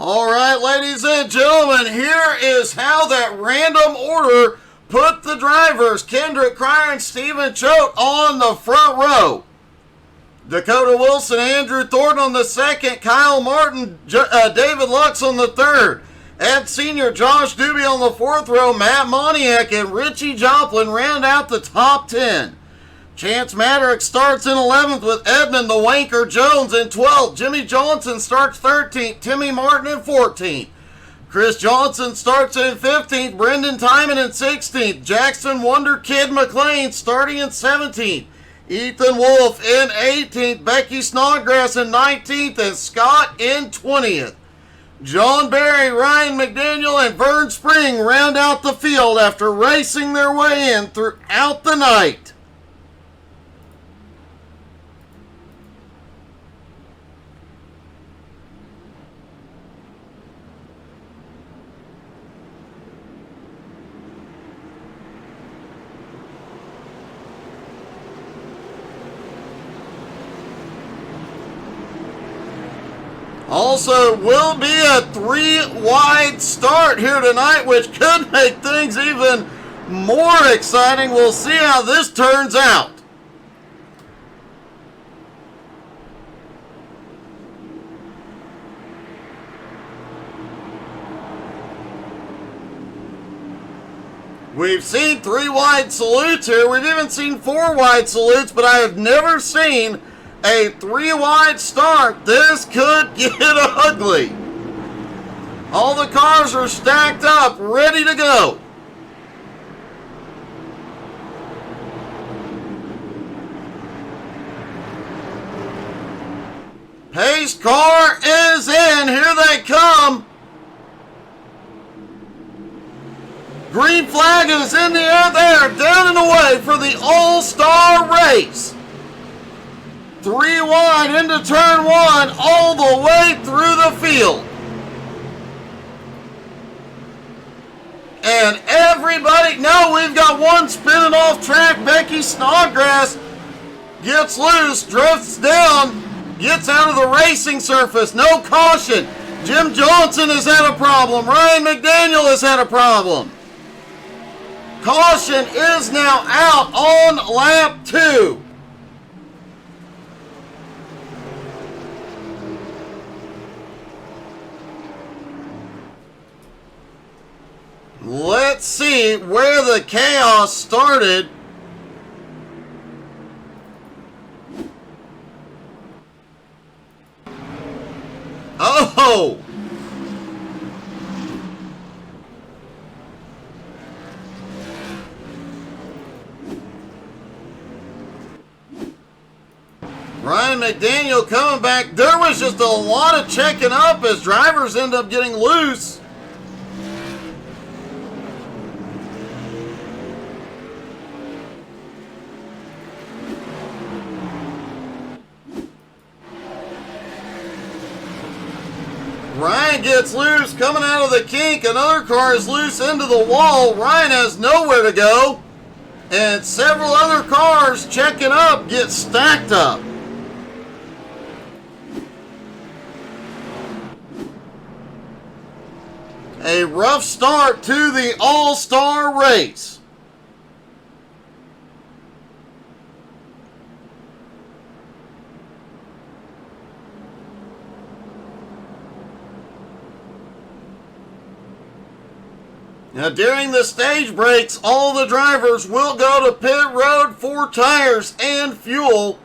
All right, ladies and gentlemen, here is how that random order put the drivers, Kendrick Cryer and Stephen Choate, on the front row. Dakota Wilson, Andrew Thornton on the second, Kyle Martin, David Lux on the third. Ed Sr., Josh Doobie on the fourth row, Matt Moniak and Richie Joplin round out the top 10. Chance Maddox starts in 11th with Edmund the Wanker Jones in 12th. Jimmy Johnson starts 13th. Timmy Martin in 14th. Chris Johnson starts in 15th. Brendan Timon in 16th. Jackson Wonder Kid McLean starting in 17th. Ethan Wolf in 18th. Becky Snodgrass in 19th. And Scott in 20th. John Barry, Ryan McDaniel, and Vern Spring round out the field after racing their way in throughout the night. Also, will be a 3-wide start here tonight, which could make things even more exciting. We'll see how this turns out. We've seen 3-wide salutes here. We've even seen 4-wide salutes, but I have never seen a 3-wide start. This could get ugly. All the cars are stacked up, ready to go. Pace car is in. Here they come. Green flag is in the air. They are down and away for the All-Star race. 3 wide into turn 1, all the way through the field. And everybody, no, we've got one spinning off track. Becky Snodgrass gets loose, drifts down, gets out of the racing surface. No caution. Jim Johnson has had a problem. Ryan McDaniel has had a problem. Caution is now out on lap 2. Let's see where the chaos started. Oh! Ryan McDaniel coming back. There was just a lot of checking up as drivers end up getting loose. Ryan gets loose, coming out of the kink. Another car is loose into the wall. Ryan has nowhere to go. And several other cars checking up get stacked up. A rough start to the All-Star race. Now, during the stage breaks, all the drivers will go to pit road for tires and fuel.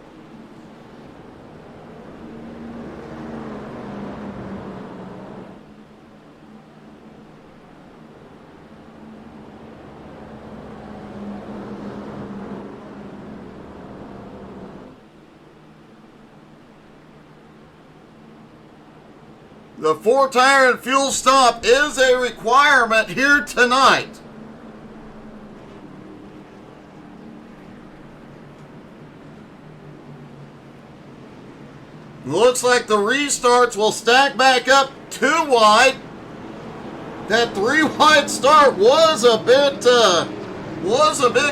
The 4-tire and fuel stop is a requirement here tonight. Looks like the restarts will stack back up 2 wide. That 3-wide start was a bit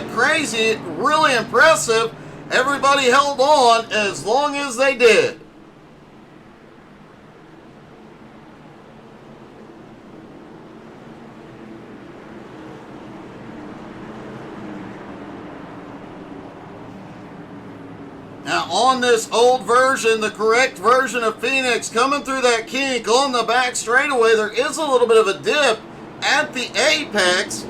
crazy, really impressive. Everybody held on as long as they did. Now on this old version, the correct version of Phoenix, coming through that kink on the back straightaway, there is a little bit of a dip at the apex.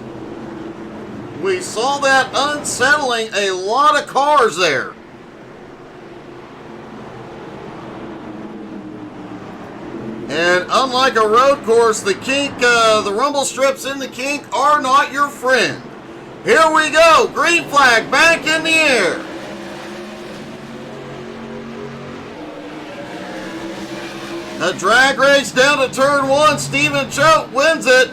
We saw that unsettling a lot of cars there. And unlike a road course, the kink, the rumble strips in the kink are not your friend. Here we go, green flag back in the air. A drag race down to turn one, Stephen Choate wins it.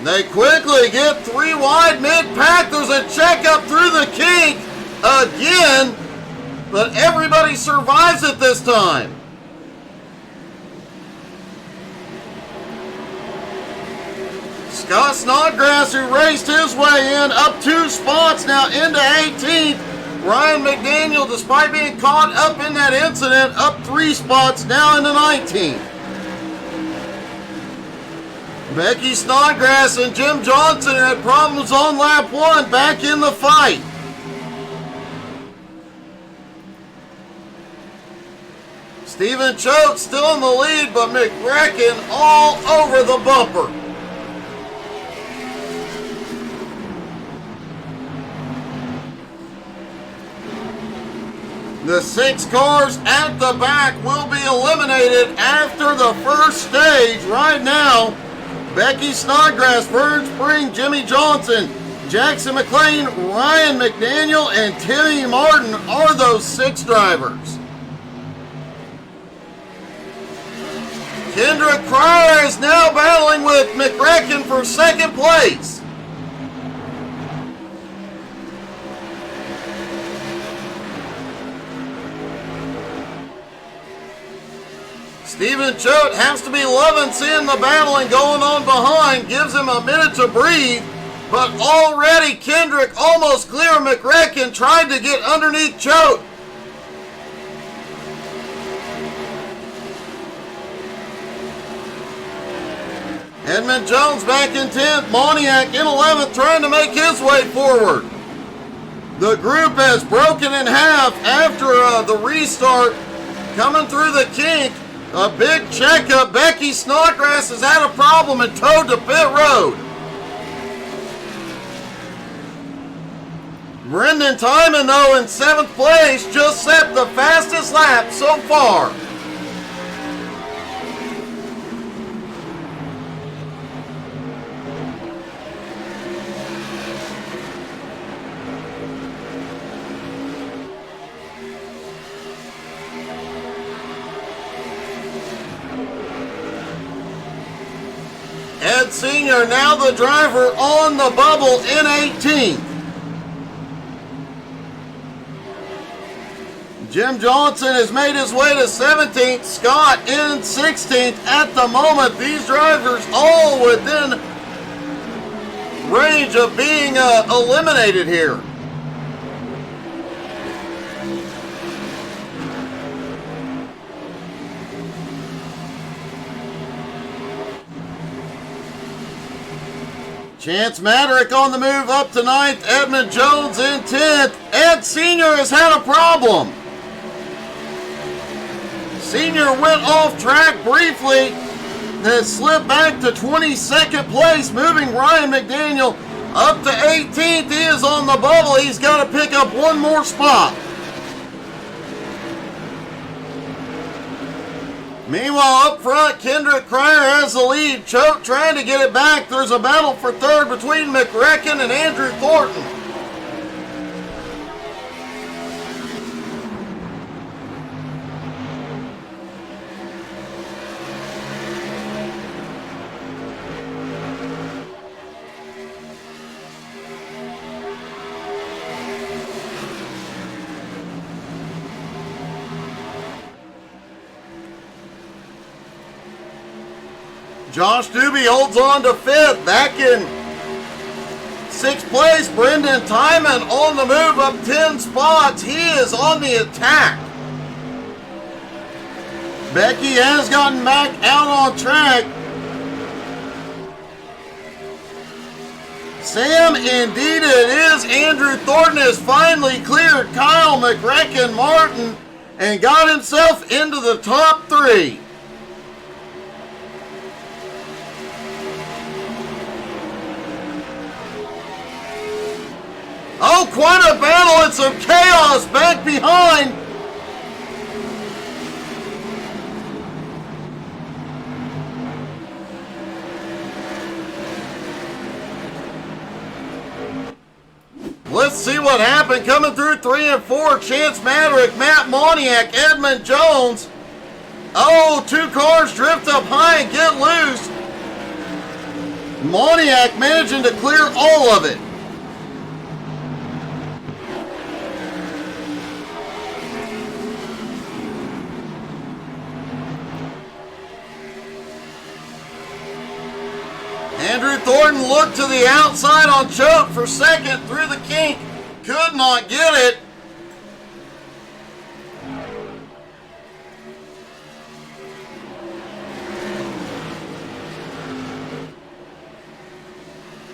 They quickly get 3 wide mid-pack. There's a checkup through the kink again, but everybody survives it this time. Scott Snodgrass, who raced his way in, up 2 spots now into 18th. Ryan McDaniel, despite being caught up in that incident, up 3 spots now into 19th. Becky Snodgrass and Jim Johnson had problems on lap 1, back in the fight. Stephen Choate still in the lead, but McRecken all over the bumper. The 6 cars at the back will be eliminated after the first stage. Right now, Becky Snodgrass, Vern Spring, Jimmy Johnson, Jackson McLean, Ryan McDaniel, and Timmy Martin are those 6 drivers. Kendrick Pryor is now battling with McRecken for 2nd place. Stephen Choate has to be loving seeing the battling going on behind. Gives him a minute to breathe. But already Kendrick almost clear. McRecken tried to get underneath Choate. Edmund Jones back in 10th. Moniak in 11th, trying to make his way forward. The group has broken in half after the restart. Coming through the kink. A big checkup. Becky Snodgrass has had a problem and towed to pit road. Brendan Timon, though, in 7th place, just set the fastest lap so far. Ed Sr. now the driver on the bubble in 18th. Jim Johnson has made his way to 17th. Scott in 16th at the moment. These drivers all within range of being eliminated here. Chance Madrick on the move up to 9th. Edmund Jones in 10th. Ed Sr. has had a problem. Sr. went off track briefly, then slipped back to 22nd place, moving Ryan McDaniel up to 18th. He is on the bubble. He's got to pick up one more spot. Meanwhile, up front, Kendrick Pryor has the lead. Choate trying to get it back. There's a battle for 3rd between McRecken and Andrew Thornton. Josh Doobie holds on to 5th. Back in 6th place, Brendan Timon on the move up 10 spots. He is on the attack. Becky has gotten back out on track. Sam, indeed it is. Andrew Thornton has finally cleared Kyle McRacken Martin and got himself into the top 3. Oh, quite a battle and some chaos back behind. Let's see what happened. Coming through 3 and 4, Chance Maverick, Matt Moniak, Edmund Jones. Oh, 2 cars drift up high and get loose. Moniak managing to clear all of it. Andrew Thornton looked to the outside on Choate for second through the kink. Could not get it.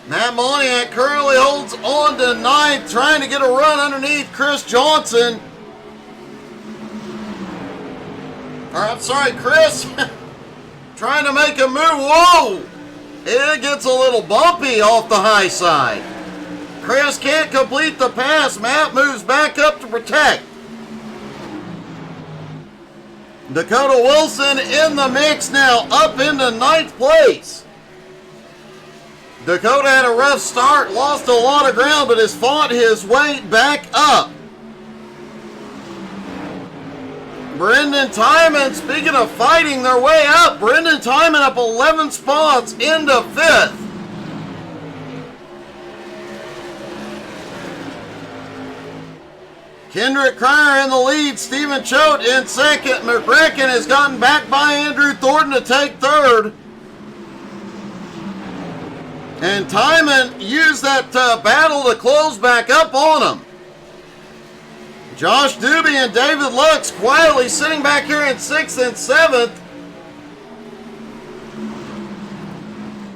Matt Moniak currently holds on to 9th, trying to get a run underneath Chris Johnson. Or, I'm sorry, Chris. Trying to make a move. Whoa! It gets a little bumpy off the high side. Chris can't complete the pass. Matt moves back up to protect. Dakota Wilson in the mix now, up into 9th place. Dakota had a rough start, lost a lot of ground, but has fought his way back up. Brendan Timon, speaking of fighting their way up, Brendan Timon up 11 spots into 5th. Kendrick Cryer in the lead, Stephen Choate in 2nd. McRacken has gotten back by Andrew Thornton to take 3rd. And Timon used that battle to close back up on him. Josh Doobie and David Lux quietly sitting back here in 6th and 7th.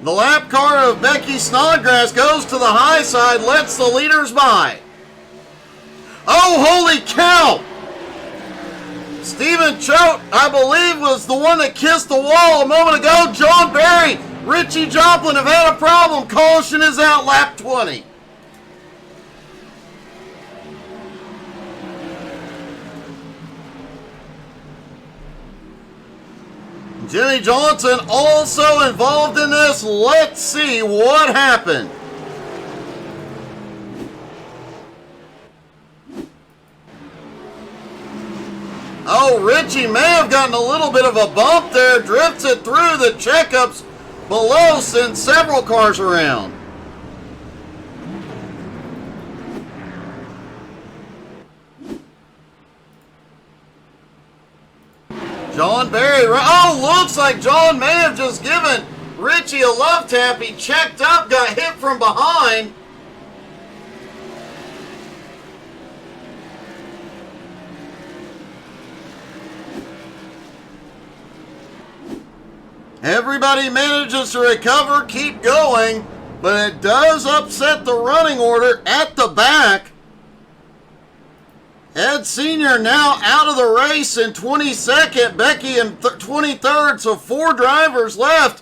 The lap car of Becky Snodgrass goes to the high side, lets the leaders by. Oh, holy cow! Stephen Choate, I believe, was the one that kissed the wall a moment ago. John Barry, Richie Joplin have had a problem. Caution is out, lap 20. Jimmy Johnson also involved in this. Let's see what happened. Oh, Richie may have gotten a little bit of a bump there. Drifts it through the checkups below, sends several cars around. John Barry, oh, looks like John may have just given Richie a love tap. He checked up, got hit from behind. Everybody manages to recover, keep going, but it does upset the running order at the back. Ed Sr. now out of the race in 22nd, Becky in 23rd, so 4 drivers left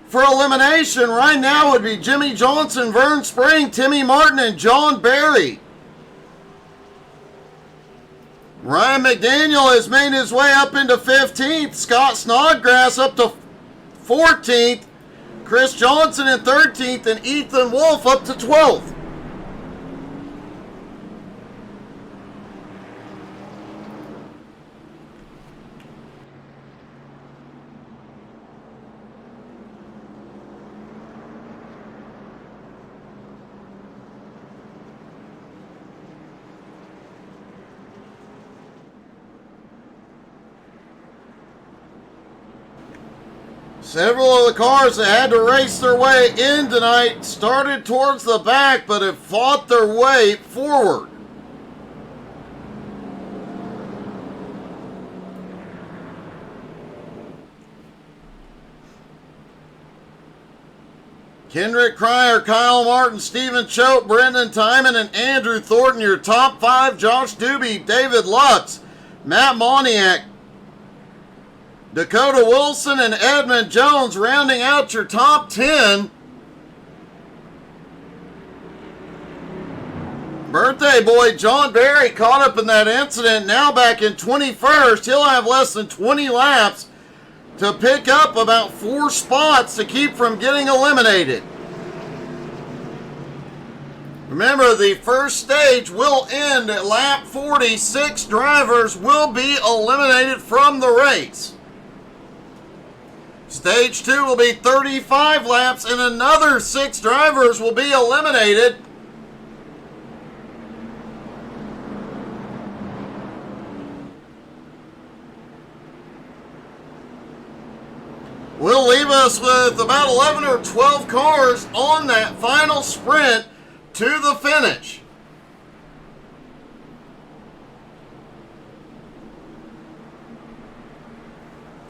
for elimination. Right now would be Jimmy Johnson, Vern Spring, Timmy Martin, and John Barry. Ryan McDaniel has made his way up into 15th, Scott Snodgrass up to 14th, Chris Johnson in 13th, and Ethan Wolf up to 12th. Several of the cars that had to race their way in tonight started towards the back, but have fought their way forward. Kendrick Cryer, Kyle Martin, Stephen Choate, Brendan Timon, and Andrew Thornton. Your top 5, Josh Doobie, David Lutz, Matt Moniak, Dakota Wilson, and Edmund Jones rounding out your top 10. Birthday boy John Barry caught up in that incident, now back in 21st. He'll have less than 20 laps to pick up about 4 spots to keep from getting eliminated. Remember, the first stage will end at lap 40. 6 drivers will be eliminated from the race. Stage 2 will be 35 laps and another 6 drivers will be eliminated. Will leave us with about 11 or 12 cars on that final sprint to the finish.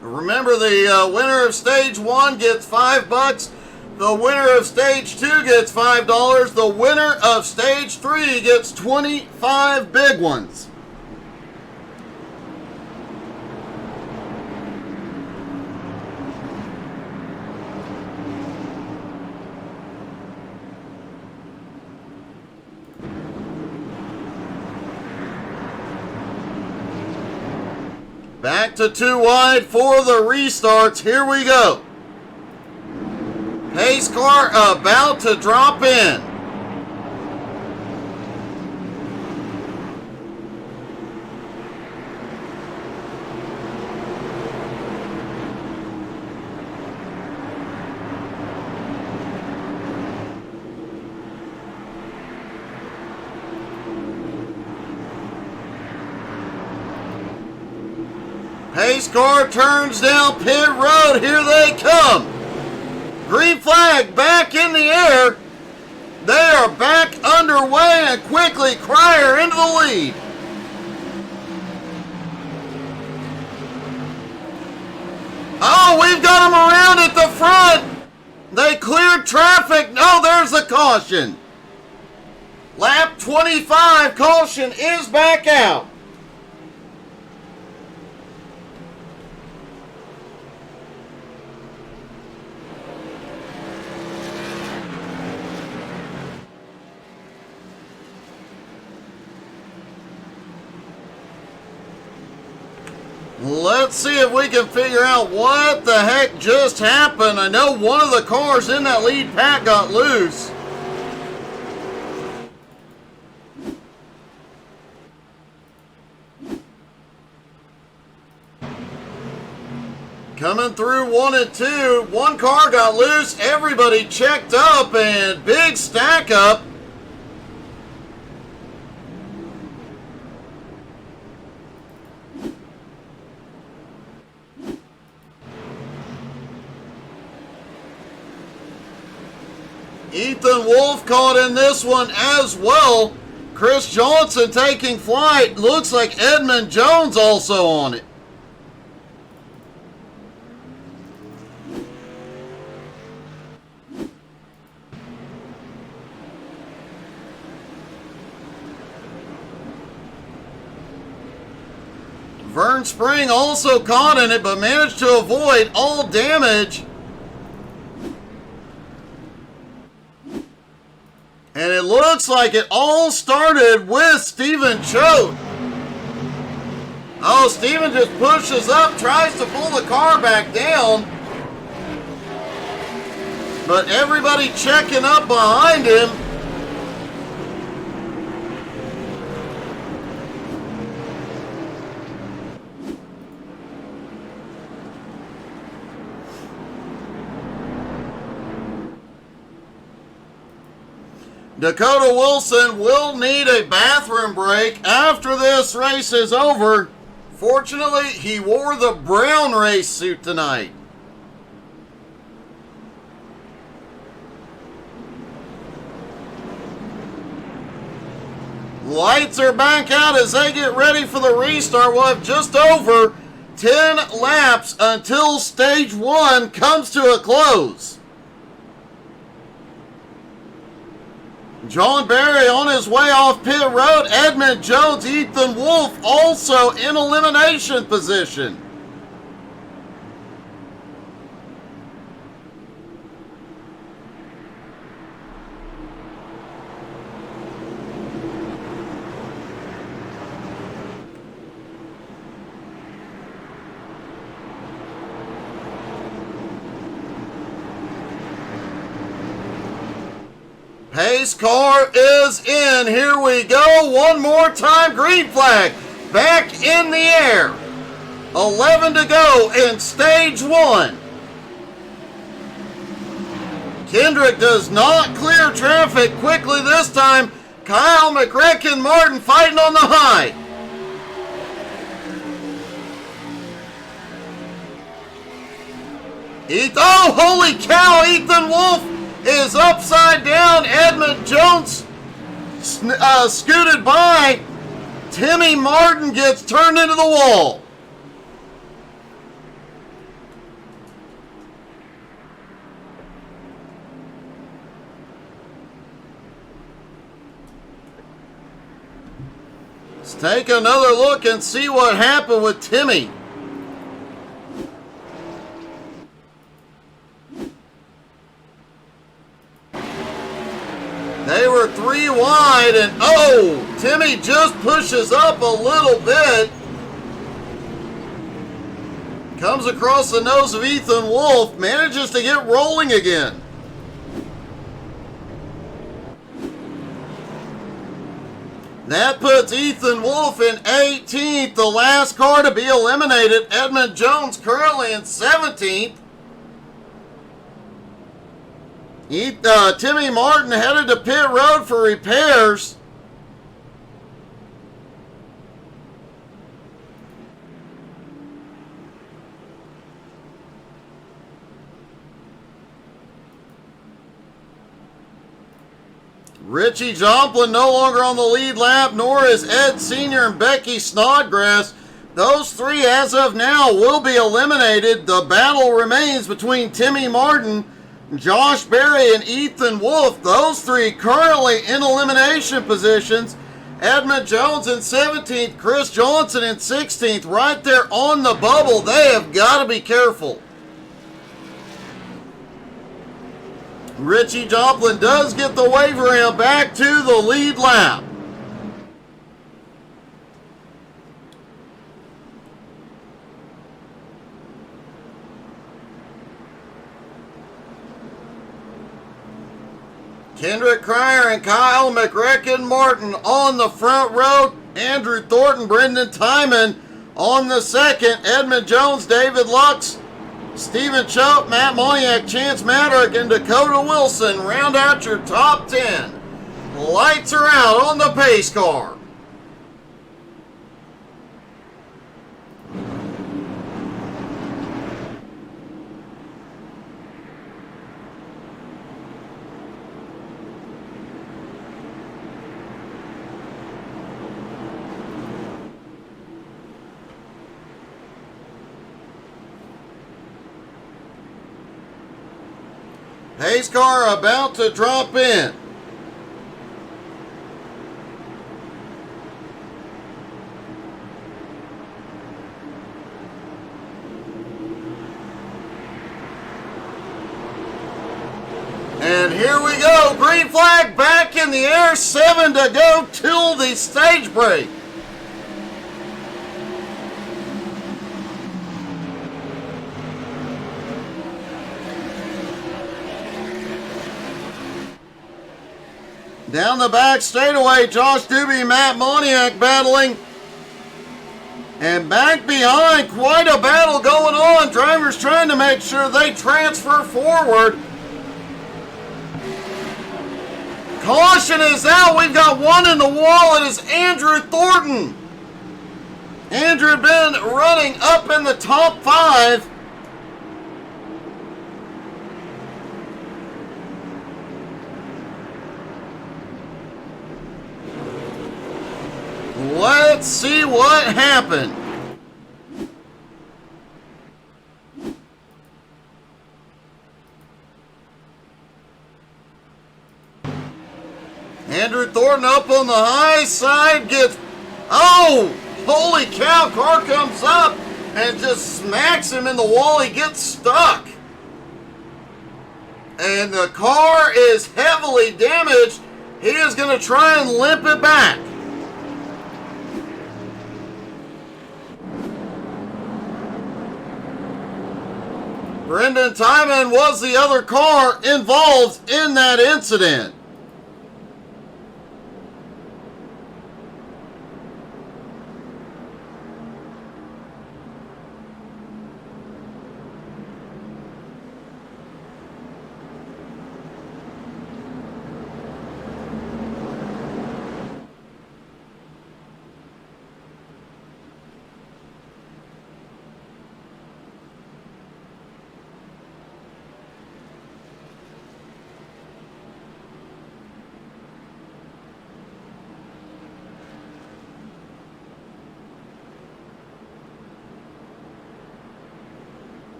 Remember, the winner of stage 1 gets $5. The winner of stage 2 gets $5. The winner of stage 3 gets 25 big ones. Back to 2 wide for the restarts. Here we go. Pace car about to drop in. Pace car turns down pit road. Here they come. Green flag back in the air. They are back underway and quickly Cryer into the lead. Oh, we've got them around at the front. They cleared traffic. No, there's a caution. Lap 25, caution is back out. Let's see if we can figure out what the heck just happened. I know one of the cars in that lead pack got loose. Coming through 1 and 2, one car got loose, everybody checked up, and big stack up. Ethan Wolf caught in this one as well. Chris Johnson taking flight. Looks like Edmund Jones also on it. Vern Spring also caught in it, but managed to avoid all damage. And it looks like it all started with Stephen Choate. Oh, Stephen just pushes up, tries to pull the car back down. But everybody checking up behind him. Dakota Wilson will need a bathroom break after this race is over. Fortunately, he wore the brown race suit tonight. Lights are back out as they get ready for the restart. We'll have just over 10 laps until stage 1 comes to a close. John Barry on his way off pit road. Edmund Jones, Ethan Wolf also in elimination position. Pace car is in. Here we go. One more time. Green flag back in the air. 11 to go in stage one. Kendrick does not clear traffic quickly this time. Kyle McCracken Martin fighting on the high. Oh, holy cow. Ethan Wolf is upside down. Edmund Jones scooted by. Timmy Martin gets turned into the wall. Let's take another look and see what happened with Timmy. They were 3 wide, and oh, Timmy just pushes up a little bit. Comes across the nose of Ethan Wolf, manages to get rolling again. That puts Ethan Wolf in 18th, the last car to be eliminated. Edmund Jones currently in 17th. Timmy Martin headed to pit road for repairs. Richie Joplin no longer on the lead lap, nor is Ed Sr. and Becky Snodgrass. Those three, as of now, will be eliminated. The battle remains between Timmy Martin, Josh Berry, and Ethan Wolf. Those three currently in elimination positions. Edmund Jones in 17th, Chris Johnson in 16th, right there on the bubble. They have got to be careful. Richie Joplin does get the wave around back to the lead lap. Kendrick Cryer and Kyle McCracken Martin on the front row. Andrew Thornton, Brendan Timon on the second. Edmund Jones, David Lux, Stephen Choate, Matt Moniak, Chance Maddock, and Dakota Wilson round out your top 10. Lights are out on the pace car. Pace car about to drop in. And here we go. Green flag back in the air. 7 to go till the stage break. Down the back straightaway, Josh Doobie, Matt Moniak battling. And back behind, quite a battle going on. Drivers trying to make sure they transfer forward. Caution is out. We've got one in the wall. It is Andrew Thornton. Andrew had been running up in the top 5. Let's see what happened. Andrew Thornton up on the high side gets, oh, holy cow, car comes up and just smacks him in the wall. He gets stuck. And the car is heavily damaged. He is going to try and limp it back. Brendan Timon was the other car involved in that incident.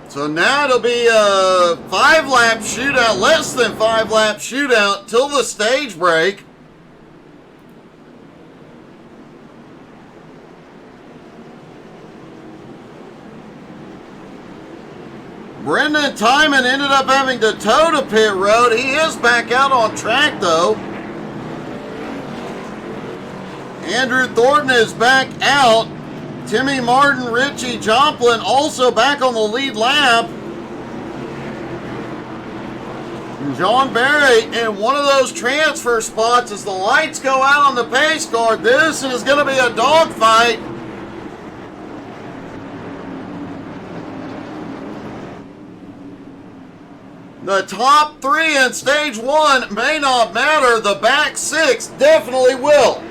So now it'll be a 5-lap shootout, less than 5-lap shootout till the stage break. Brendan Timon ended up having to tow to pit road. He is back out on track though. Andrew Thornton is back out. Timmy Martin, Richie Joplin also back on the lead lap. And John Barry in one of those transfer spots as the lights go out on the pace car. This is going to be a dogfight. The top 3 in stage 1 may not matter. The back 6 definitely will.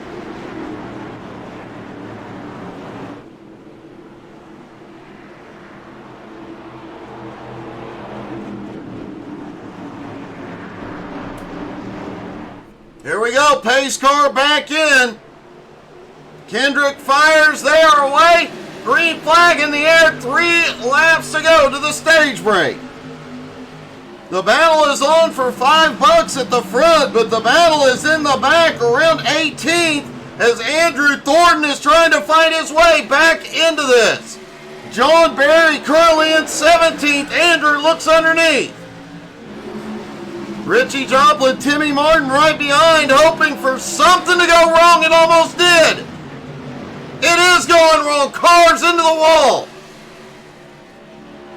Here we go, pace car back in. Kendrick fires, they are away. Green flag in the air, 3 laps to go to the stage break. The battle is on for $5 at the front, but the battle is in the back around 18th as Andrew Thornton is trying to fight his way back into this. John Barry currently in 17th. Andrew looks underneath. Richie Joplin, Timmy Martin right behind, hoping for something to go wrong. It almost did. It is going wrong. Cars into the wall.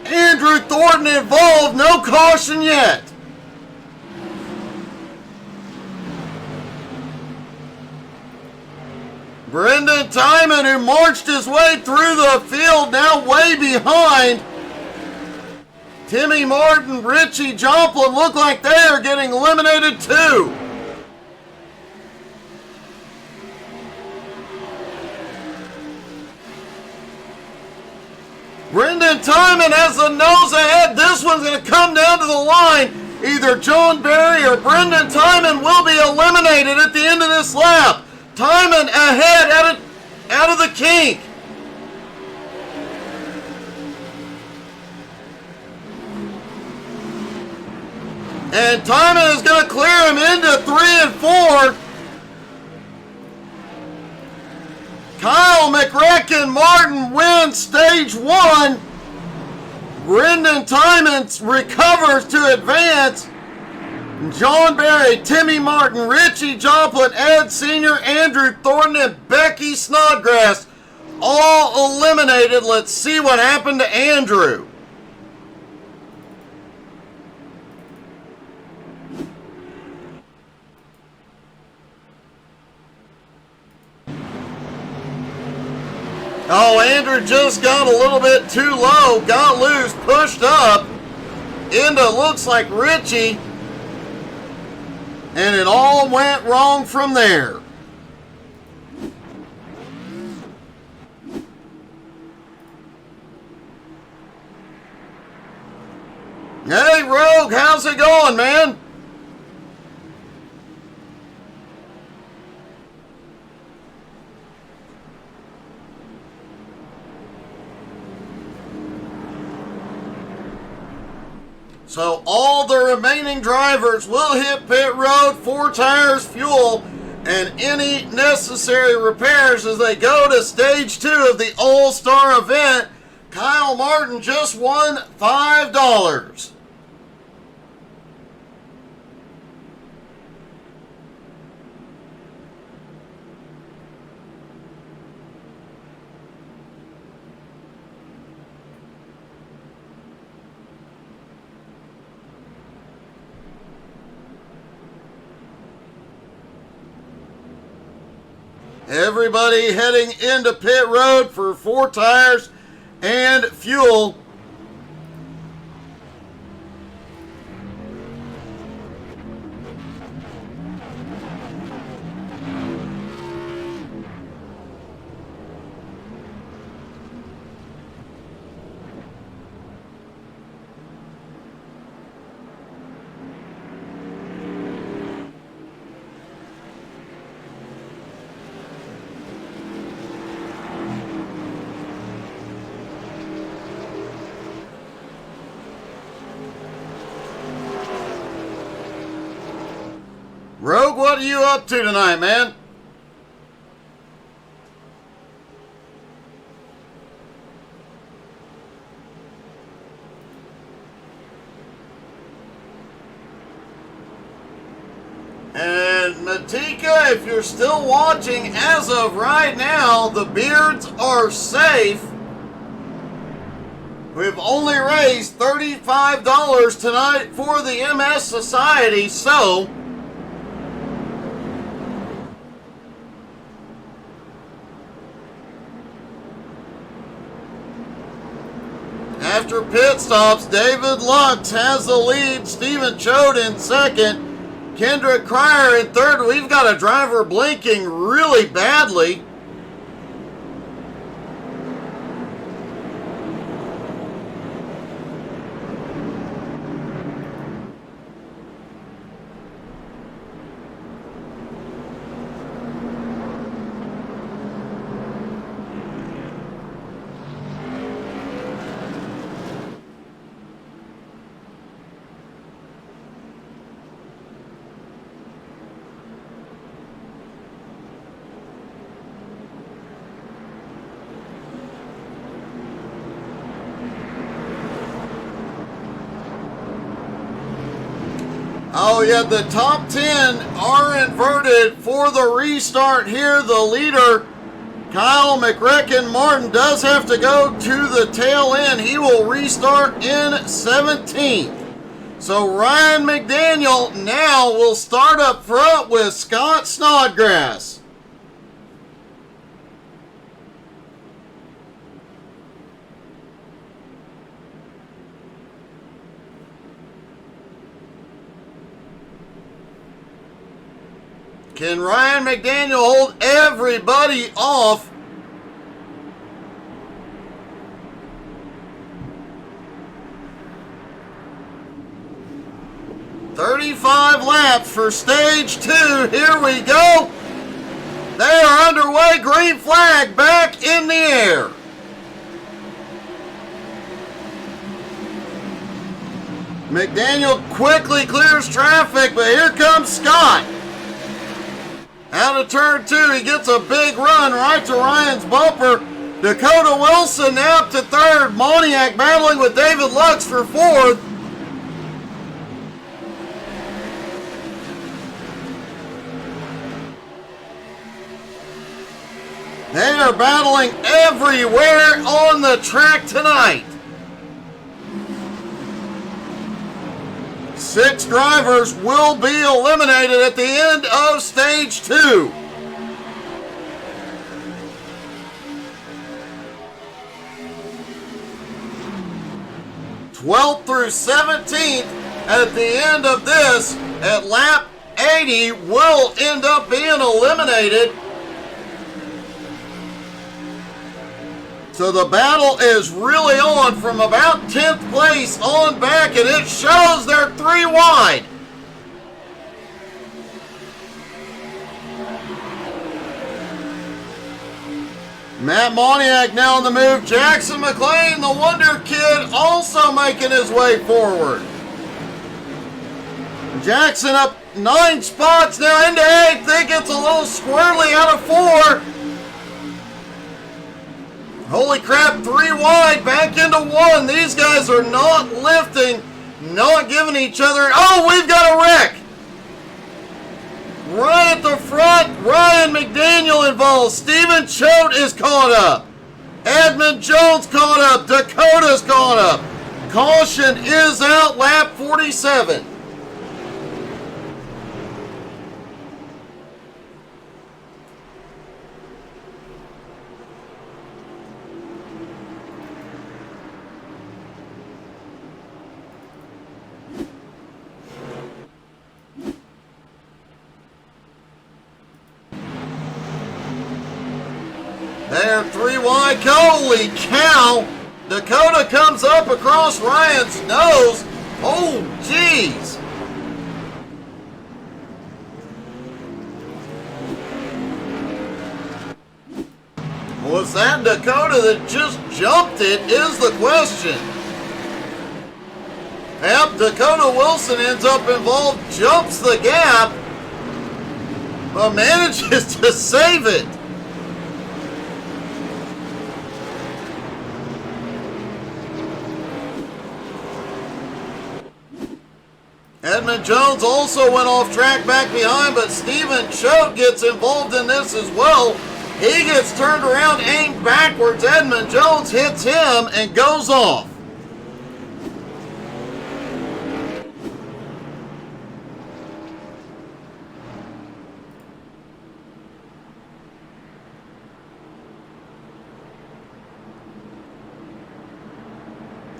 Andrew Thornton involved. No caution yet. Brendan Timon, who marched his way through the field, now way behind. Timmy Martin, Richie Joplin look like they are getting eliminated too. Brendan Timon has the nose ahead. This one's going to come down to the line. Either John Barry or Brendan Timon will be eliminated at the end of this lap. Timon ahead out of the kink. And Timon is going to clear him into 3 and 4. Kyle McRacken Martin wins stage 1. Brendan Timon recovers to advance. John Barry, Timmy Martin, Richie Joplin, Ed Sr., Andrew Thornton, and Becky Snodgrass all eliminated. Let's see what happened to Andrew. Oh, Andrew just got a little bit too low, got loose, pushed up into, looks like Richie, and it all went wrong from there. Hey, Rogue, how's it going, man? So all the remaining drivers will hit pit road, 4 tires, fuel, and any necessary repairs as they go to stage 2 of the All-Star event. Kyle Martin just won $5. Everybody heading into pit road for 4 tires and fuel. Rogue, what are you up to tonight, man? And Matika, if you're still watching, as of right now, the beards are safe. We've only raised $35 tonight for the MS Society, so after pit stops, David Lux has the lead. Stephen Choate in second. Kendrick Cryer in third. We've got a driver blinking really badly. Oh yeah, the top 10 are inverted for the restart here. The leader, Kyle McRecken Martin, does have to go to the tail end. He will restart in 17th. So Ryan McDaniel now will start up front with Scott Snodgrass. Can Ryan McDaniel hold everybody off? "35 laps for stage 2. Here we go. They are underway. Green flag back in the air. McDaniel quickly clears traffic, but here comes Scott. Out of turn 2, he gets a big run right to Ryan's bumper. Dakota Wilson now up to third. Moniak battling with David Lux for fourth. They are battling everywhere on the track tonight. 6 drivers will be eliminated at the end of stage 2. "12th through 17th at the end of this, at lap 80, will end up being eliminated. So the battle is really on from about 10th place on back, and it shows they're 3 wide. Matt Moniak now on the move. Jackson McLean, the Wonder Kid, also making his way forward. Jackson up 9 spots now into 8th. Think it's a little squirrely out of 4. Holy crap, 3 wide, back into 1. These guys are not lifting, not giving each other. Oh, we've got a wreck. Right at the front, Ryan McDaniel involved. Stephen Choate is caught up. Edmund Jones caught up. Dakota's caught up. Caution is out, lap 47. They're 3 wide. Holy cow! Dakota comes up across Ryan's nose. Oh, jeez. Was that Dakota that just jumped it is the question. Yep, Dakota Wilson ends up involved, jumps the gap, but manages to save it. Edmund Jones also went off track back behind, but Stephen Choate gets involved in this as well. He gets turned around, aimed backwards. Edmund Jones hits him and goes off.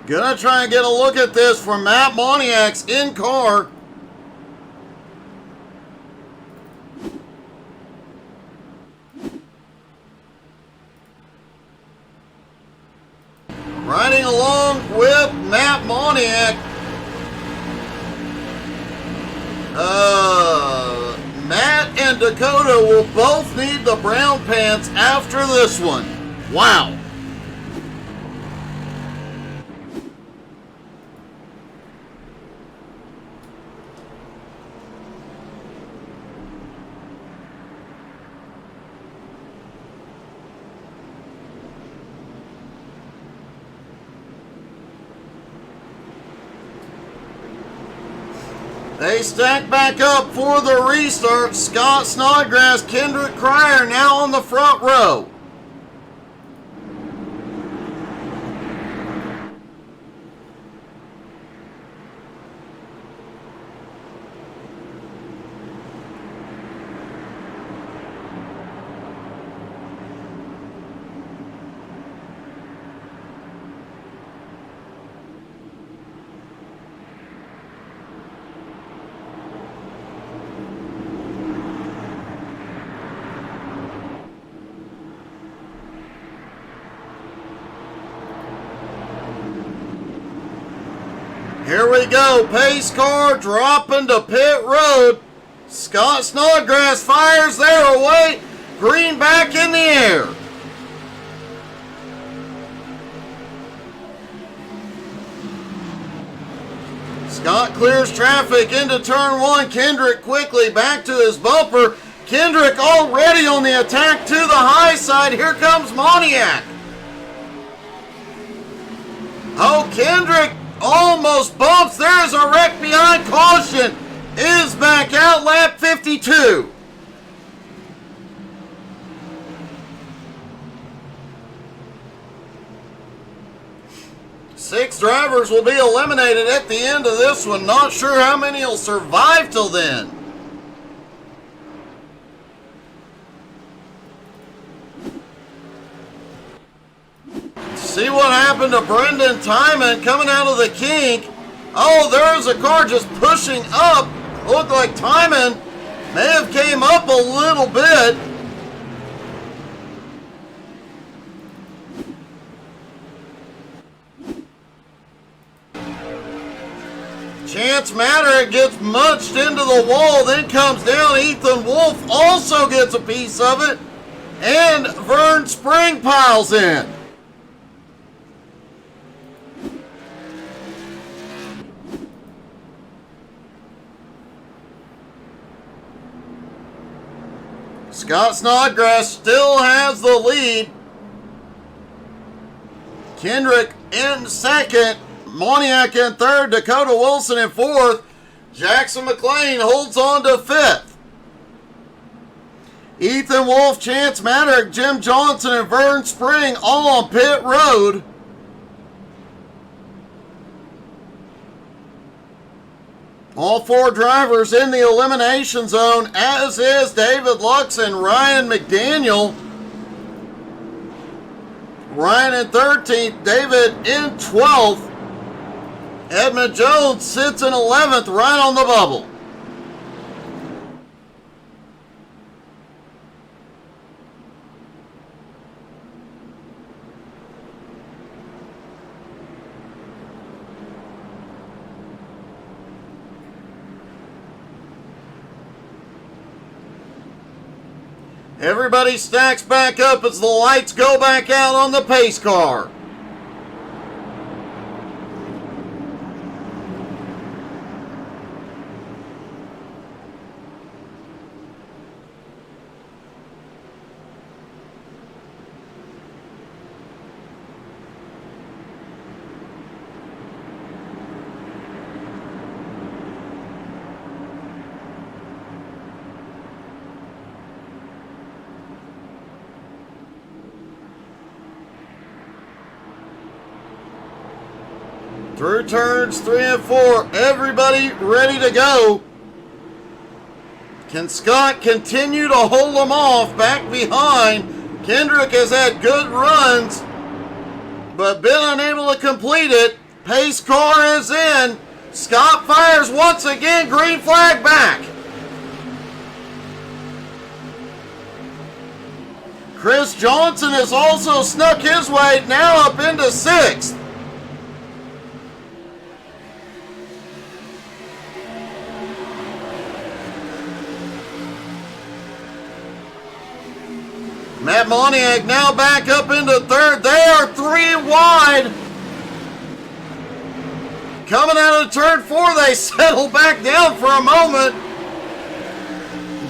Gonna try and get a look at this for Matt Moniak's in car. Riding along with Matt Moniak. Matt and Dakota will both need the brown pants after this one. Wow. They stack back up for the restart. Scott Snodgrass, Kendrick Cryer now on the front row. Here we go, pace car dropping to pit road. Scott Snodgrass fires there away. Green back in the air. Scott clears traffic into turn 1. Kendrick quickly back to his bumper. Kendrick already on the attack to the high side. Here comes Moniak. Oh, Kendrick almost bumps. There's a wreck behind. Caution is back out, lap 52. Six drivers will be eliminated at the end of this one. Not sure how many will survive till then. See what happened to Brendan Timon coming out of the kink. Oh, there's a car just pushing up. Looked like Timon may have came up a little bit. Chance Matter gets munched into the wall, then comes down. Ethan Wolf also gets a piece of it. And Vern Spring piles in. Scott Snodgrass still has the lead. Kendrick in second. Moniak in third. Dakota Wilson in fourth. Jackson McLean holds on to fifth. Ethan Wolf, Chance Maddock, Jim Johnson, and Vern Spring all on pit road. All four drivers in the elimination zone, as is David Lux and Ryan McDaniel. Ryan in 13th, David in 12th. Edmund Jones sits in 11th, right on the bubble. Everybody stacks back up as the lights go back out on the pace car. Through turns 3 and 4, everybody ready to go. Can Scott continue to hold them off back behind? Kendrick has had good runs, but been unable to complete it. Pace car is in. Scott fires once again, green flag back. Chris Johnson has also snuck his way, now up into 6th. Matt Moniak now back up into 3rd. They are 3 wide. Coming out of turn 4, they settle back down for a moment.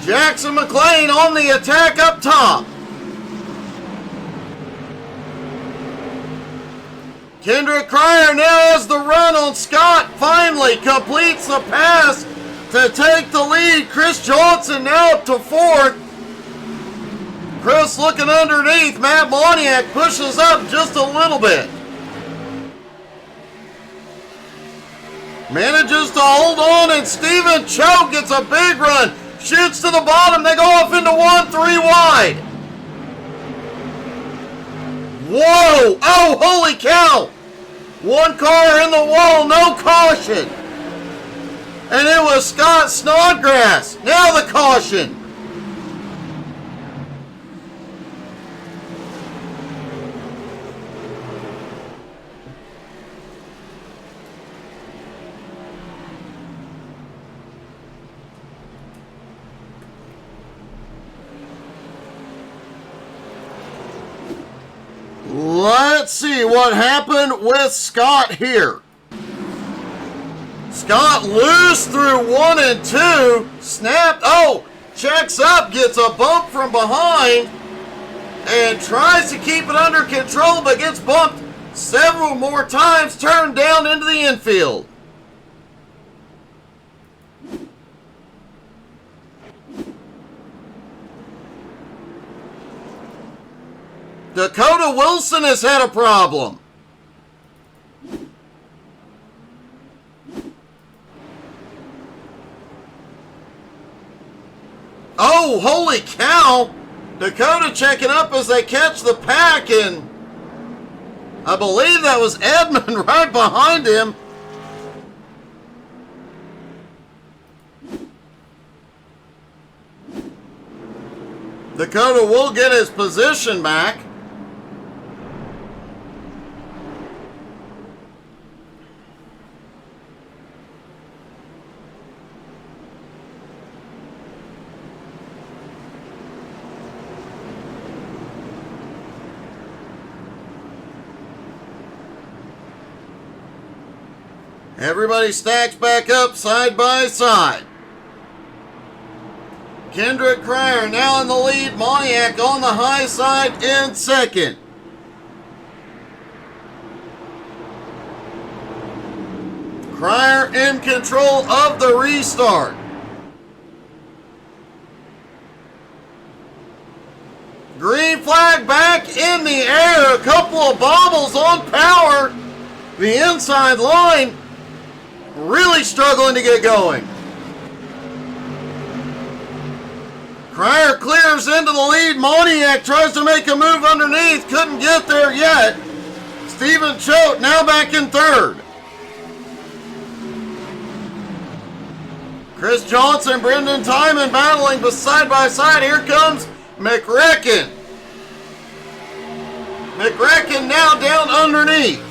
Jackson McLean on the attack up top. Kendrick Cryer now has the run on Scott. Finally completes the pass to take the lead. Chris Johnson now up to 4th. Chris looking underneath. Matt Moniak pushes up just a little bit. Manages to hold on, and Stephen Choate gets a big run. Shoots to the bottom. They go off into 1, 3 wide. Whoa! Oh, holy cow! One car in the wall, no caution. And it was Scott Snodgrass. Now the caution. Let's see what happened with Scott here. Scott loose through 1 and 2. Snapped. Oh, checks up, gets a bump from behind, and tries to keep it under control, but gets bumped several more times, turned down into the infield. Dakota Wilson has had a problem. Oh, holy cow! Dakota checking up as they catch the pack, and I believe that was Edmund right behind him. Dakota will get his position back. Everybody stacks back up side by side. Kendrick Cryer now in the lead. Moniak on the high side in second. Cryer in control of the restart. Green flag back in the air. A couple of bobbles on power. The inside line really struggling to get going. Cryer clears into the lead. Moniak tries to make a move underneath. Couldn't get there yet. Stephen Choate now back in third. Chris Johnson, Brendan Timon battling side by side. Here comes McRecken. McRecken now down underneath.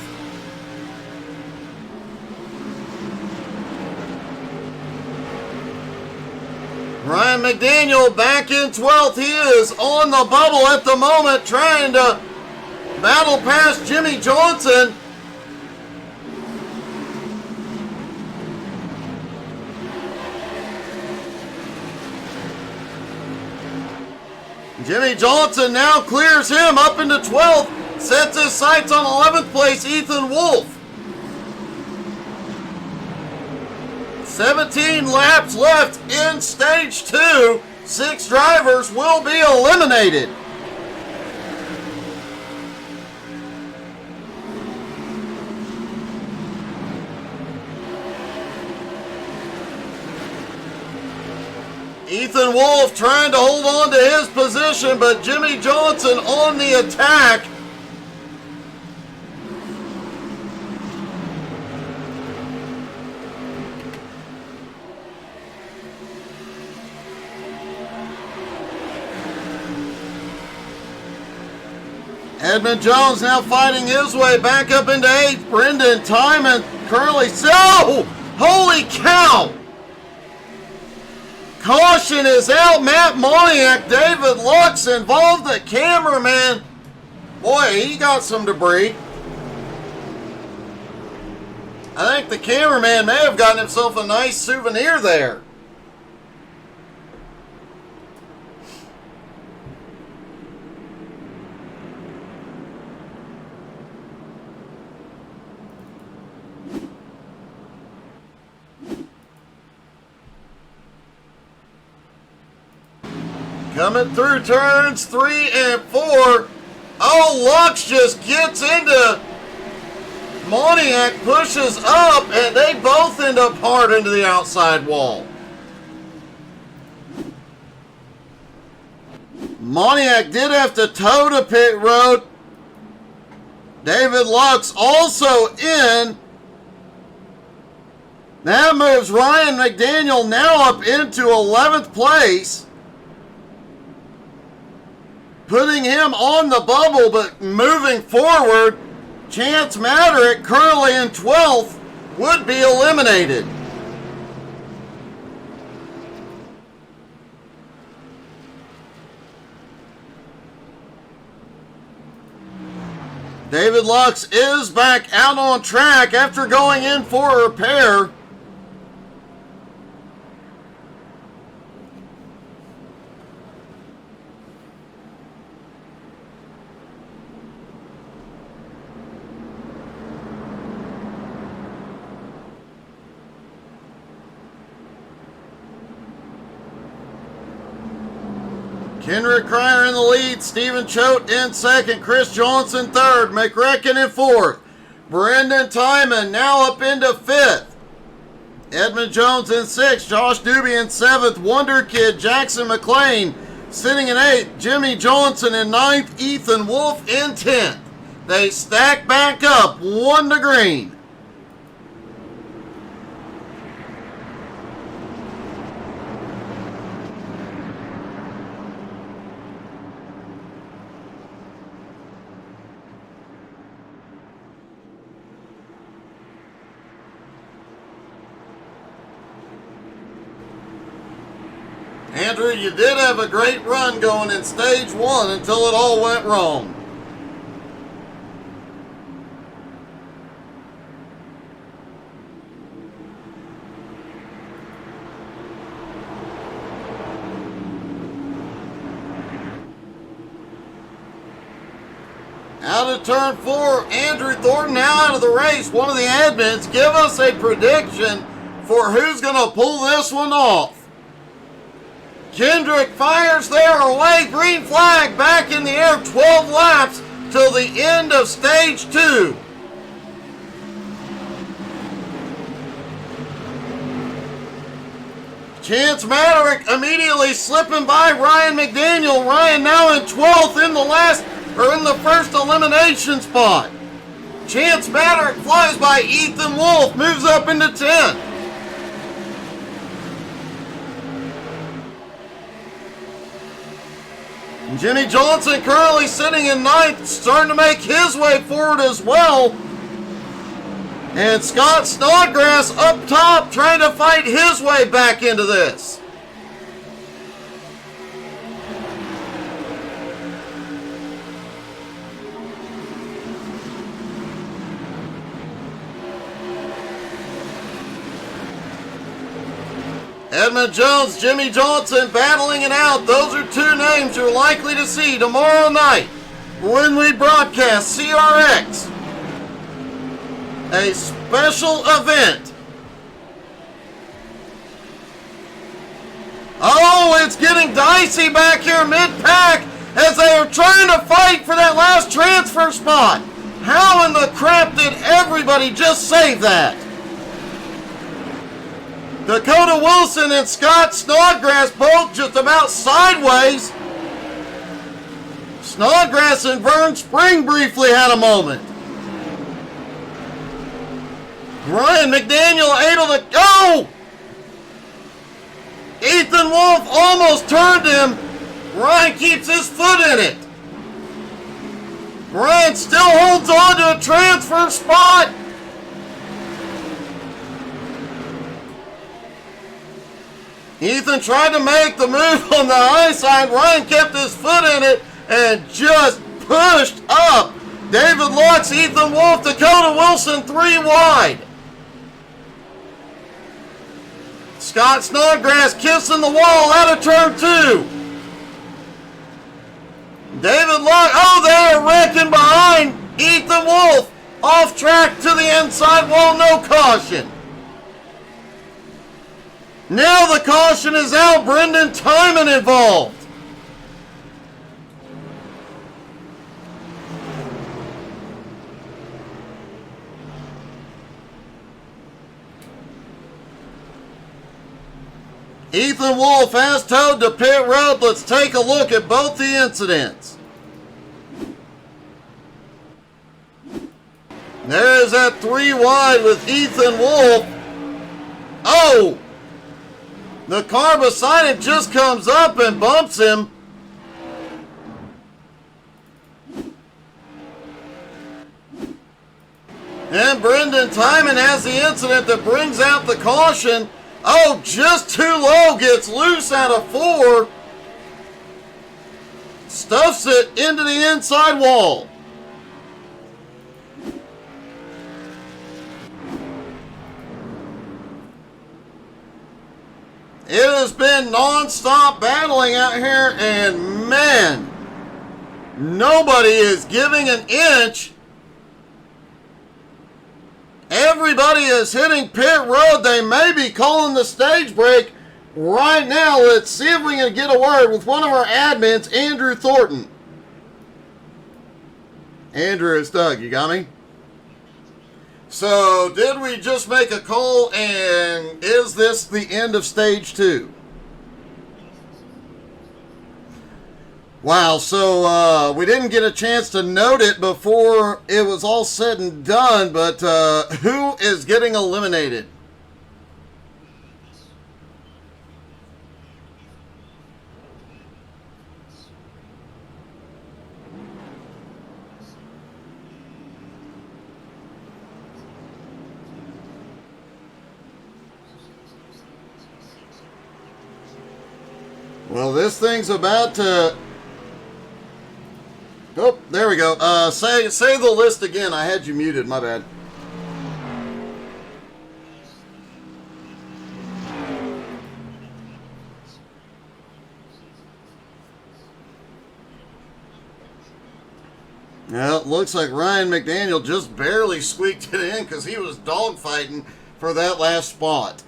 Ryan McDaniel back in 12th. He is on the bubble at the moment, trying to battle past Jimmy Johnson. Jimmy Johnson now clears him up into 12th, sets his sights on 11th place, Ethan Wolf. 17 laps left in stage 2. 6 drivers will be eliminated. Ethan Wolf trying to hold on to his position, but Jimmy Johnson on the attack. Edmund Jones now fighting his way back up into 8th. Brendan Timon currently... Oh! Holy cow! Caution is out. Matt Moniak, David Lux involved. The cameraman, boy, he got some debris. I think the cameraman may have gotten himself a nice souvenir there. Coming through turns 3 and 4. Oh, Lux just gets into Moniak, pushes up, and they both end up hard into the outside wall. Moniak did have to tow to pit road. David Lux also in. That moves Ryan McDaniel now up into 11th place, putting him on the bubble, but moving forward, Chance Maderick, currently in 12th, would be eliminated. David Lux is back out on track after going in for a repair. Kendrick Cryer in the lead, Stephen Choate in second, Chris Johnson third, McRecken in fourth, Brendan Timon now up into fifth, Edmund Jones in sixth, Josh Doobie in seventh, Wonder Kid Jackson McLean sitting in eighth, Jimmy Johnson in ninth, Ethan Wolf in 10th. They stack back up 1 to green. Andrew, you did have a great run going in stage 1 until it all went wrong. Out of turn 4, Andrew Thornton now out of the race. One of the admins, give us a prediction for who's going to pull this one off. Kendrick fires there away. Green flag back in the air. 12 laps till the end of stage 2. Chance Maderick immediately slipping by Ryan McDaniel. Ryan now in 12th in the first elimination spot. Chance Maderick flies by Ethan Wolf, moves up into 10th. Jimmy Johnson currently sitting in 9th, starting to make his way forward as well. And Scott Snodgrass up top trying to fight his way back into this. Edmund Jones, Jimmy Johnson battling it out. Those are two names you're likely to see tomorrow night when we broadcast CRX. A special event. Oh, it's getting dicey back here mid-pack as they are trying to fight for that last transfer spot. How in the crap did everybody just save that? Dakota Wilson and Scott Snodgrass both just about sideways. Snodgrass and Vern Spring briefly had a moment. Ryan McDaniel able to go. Ethan Wolf almost turned him. Ryan keeps his foot in it. Ryan still holds on to a transfer spot. Ethan tried to make the move on the high side. Ryan kept his foot in it and just pushed up. David Lux, Ethan Wolf, Dakota Wilson 3 wide. Scott Snodgrass kissing the wall out of turn 2. David Lux, oh, they're wrecking behind Ethan Wolf. Off track to the inside wall, no caution. Now the caution is out. Brendan Timon involved. Ethan Wolf has towed to pit road. Let's take a look at both the incidents. There is that 3 wide with Ethan Wolf. Oh! The car beside him just comes up and bumps him. And Brendan Timon has the incident that brings out the caution. Oh, just too low, gets loose out of 4. Stuffs it into the inside wall. It has been non-stop battling out here, and man, nobody is giving an inch. Everybody is hitting pit road. They may be calling the stage break right now. Let's see if we can get a word with one of our admins, Andrew Thornton. Andrew, it's Doug. You got me? So, did we just make a call, and is this the end of stage 2? Wow, so we didn't get a chance to note it before it was all said and done, but who is getting eliminated? Well, this thing's about to... Oh, there we go. Say the list again. I had you muted. My bad. Well, it looks like Ryan McDaniel just barely squeaked it in because he was dogfighting for that last spot.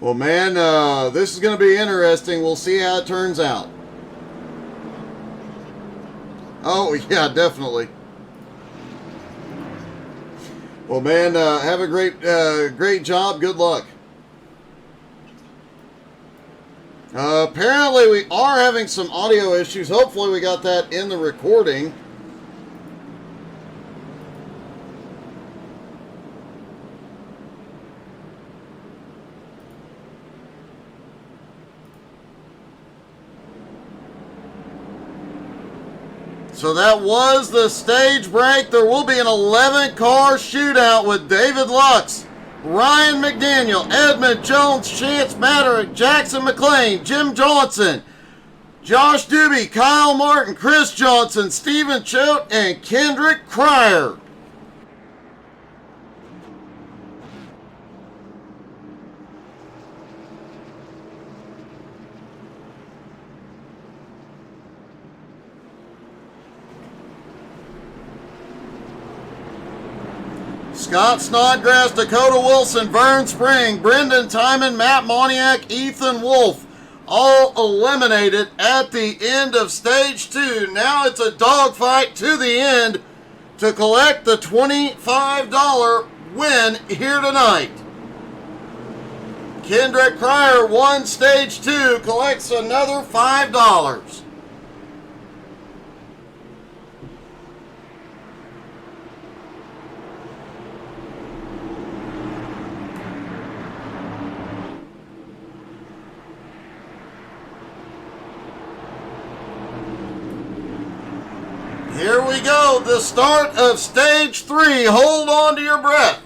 Well, man, this is going to be interesting. We'll see how it turns out. Oh, yeah, definitely. Well, man, have a great job. Good luck. Apparently, we are having some audio issues. Hopefully, we got that in the recording. So that was the stage break. There will be an 11-car shootout with David Lux, Ryan McDaniel, Edmund Jones, Chance Maderick, Jackson McLean, Jim Johnson, Josh Doobie, Kyle Martin, Chris Johnson, Stephen Choate, and Kendrick Cryer. Scott Snodgrass, Dakota Wilson, Vern Spring, Brendan Timon, Matt Moniak, Ethan Wolf, all eliminated at the end of stage 2. Now it's a dogfight to the end to collect the $25 win here tonight. Kendrick Cryer won stage 2, collects another $5. Here we go, the start of stage 3. Hold on to your breath.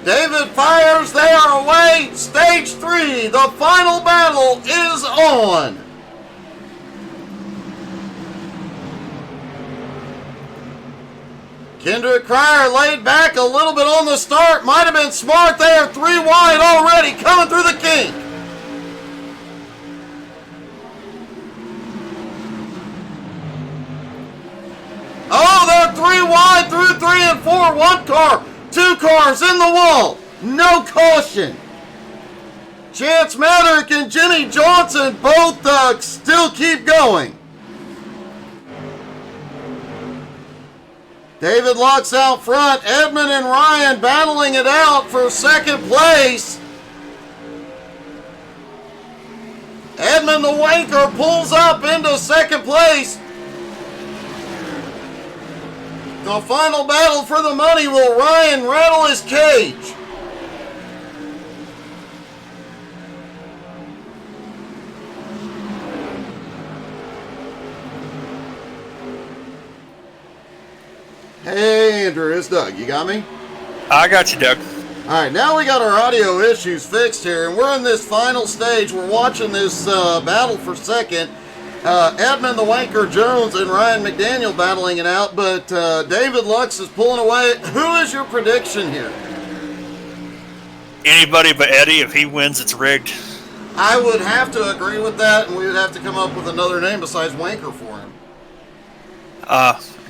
David fires, they are away. Stage 3, the final battle is on. Kendrick Cryer laid back a little bit on the start. Might have been smart there. 3 wide already, coming through the kink. Oh, they're 3 wide through 3 and 4. 1 car, 2 cars in the wall. No caution. Chance Maderick and Jimmy Johnson both still keep going. David Lux out front. Edmund and Ryan battling it out for second place. Edmund the Wanker pulls up into second place. The final battle for the money. Will Ryan rattle his cage? Hey, Andrew, it's Doug. You got me? I got you, Doug. All right, now we got our audio issues fixed here, and we're in this final stage. We're watching this battle for second. Edmund the Wanker Jones and Ryan McDaniel battling it out, but David Lux is pulling away. Who is your prediction here? Anybody but Eddie. If he wins, it's rigged. I would have to agree with that, and we would have to come up with another name besides Wanker for him.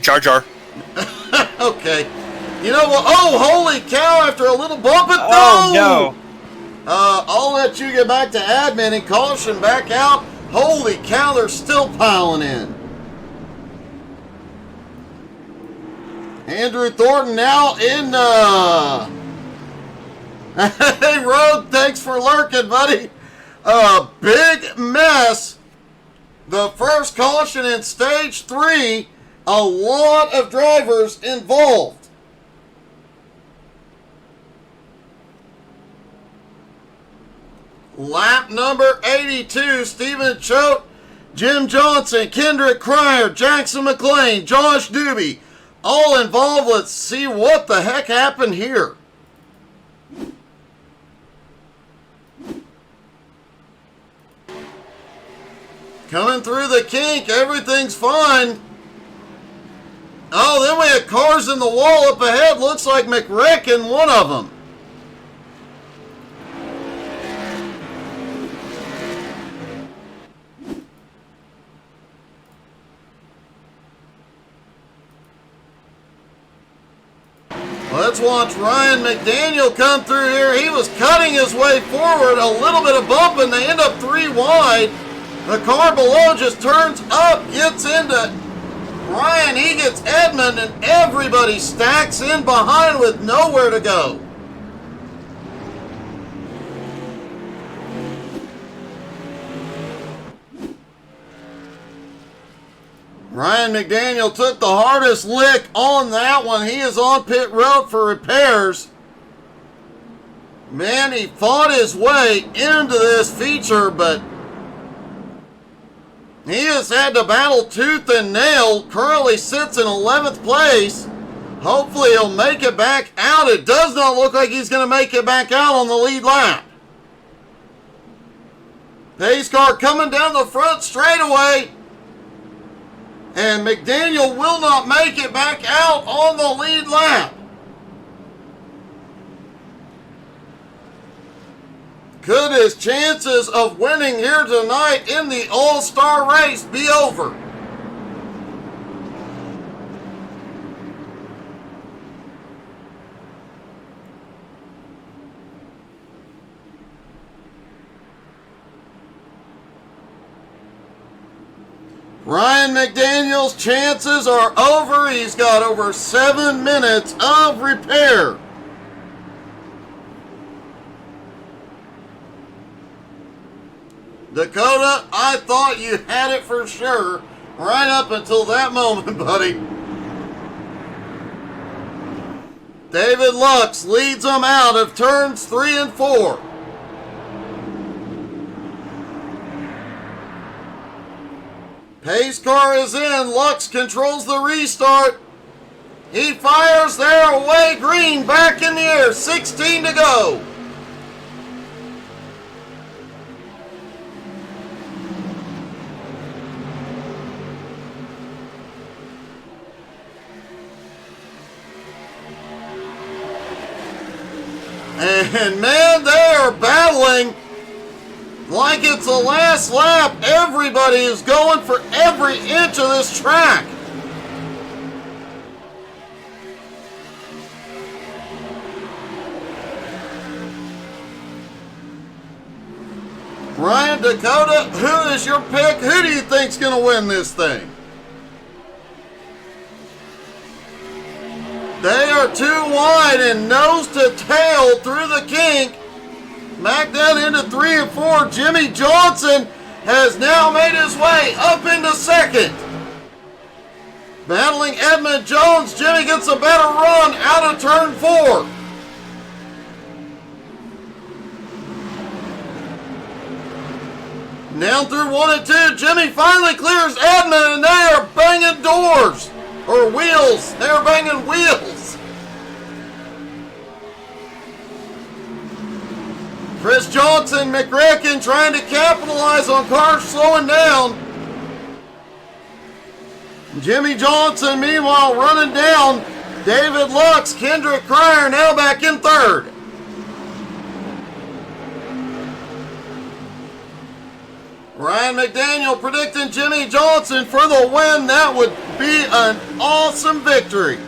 Jar Jar. Okay. You know what? Oh, holy cow, after a little bump it. Oh, no. I'll let you get back to admin and caution back out. Holy cow, they're still piling in. Andrew Thornton now in, Hey, Rogue, thanks for lurking, buddy. Big mess. The first caution in stage 3. A lot of drivers involved. Lap number 82, Stephen Choate, Jim Johnson, Kendrick Cryer, Jackson McLean, Josh Doobie, all involved. Let's see what the heck happened here. Coming through the kink, everything's fine. Oh, then we had cars in the wall up ahead. Looks like McRick in one of them. Let's watch Ryan McDaniel come through here. He was cutting his way forward, a little bit of bump, and they end up 3 wide. The car below just turns up, gets into Ryan. He gets Edmund, and everybody stacks in behind with nowhere to go. Ryan McDaniel took the hardest lick on that one. He is on pit road for repairs. Man, he fought his way into this feature, but he has had to battle tooth and nail. Currently sits in 11th place. Hopefully he'll make it back out. It does not look like he's going to make it back out on the lead lap. Pace car coming down the front straightaway. And McDaniel will not make it back out on the lead lap. Could his chances of winning here tonight in the All-Star race be over? Ryan McDaniel's chances are over. He's got over 7 minutes of repair. Dakota, I thought you had it for sure right up until that moment, buddy. David Lux leads them out of turns 3 and 4. Pace car is in. Lux controls the restart. He fires there away. Green back in the air. 16 to go. And man, they are battling like it's the last lap. Everybody is going for every inch of this track. Ryan, Dakota, who is your pick? Who do you think's going to win this thing? They are too wide and nose to tail through the kink. Back down into 3 and 4. Jimmy Johnson has now made his way up into second. Battling Edmund Jones. Jimmy gets a better run out of turn 4. Down through 1 and 2. Jimmy finally clears Edmund, and they are banging doors. Or wheels. They are banging wheels. Chris Johnson, McRacken trying to capitalize on cars slowing down. Jimmy Johnson, meanwhile, running down. David Lux, Kendrick Cryer now back in third. Ryan McDaniel predicting Jimmy Johnson for the win. That would be an awesome victory.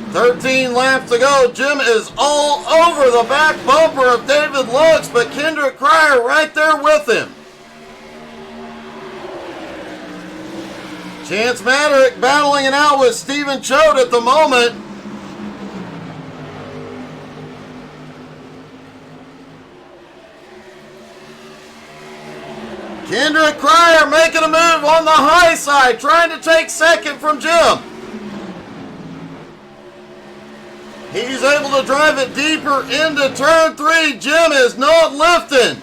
13 laps to go. Jim is all over the back bumper of David Lux, but Kendrick Cryer right there with him. Chance Maddock battling it out with Stephen Choate at the moment. Kendrick Cryer making a move on the high side, trying to take second from Jim. He's able to drive it deeper into turn 3. Jim is not lifting.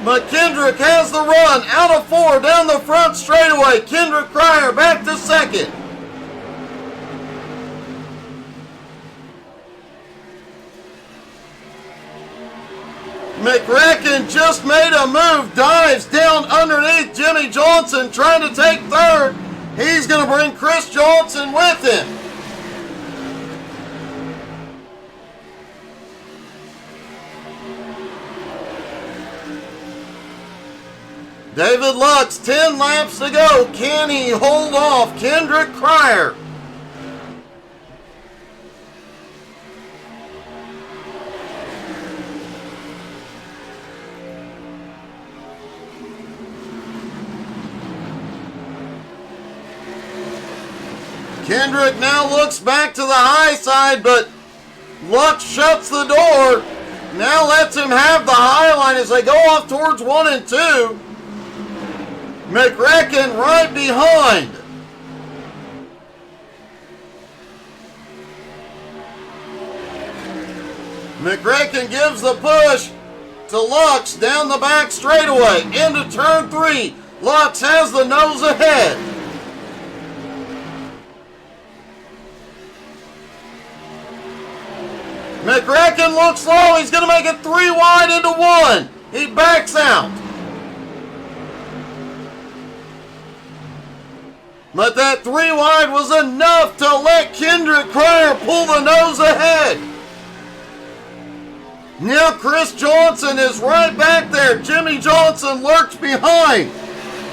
But Kendrick has the run out of 4 down the front straightaway. Kendrick Cryer back to second. McRacken just made a move, dives down underneath Jimmy Johnson, trying to take third. He's going to bring Chris Johnson with him. David Lux, 10 laps to go. Can he hold off Kendrick Cryer? Kendrick now looks back to the high side, but Lux shuts the door. Now lets him have the high line as they go off towards 1 and 2. McRacken right behind. McRacken gives the push to Lux down the back straightaway into turn 3. Lux has the nose ahead. McRacken looks low. He's going to make it 3 wide into 1. He backs out. But that 3 wide was enough to let Kendrick Cryer pull the nose ahead. Now Chris Johnson is right back there. Jimmy Johnson lurks behind.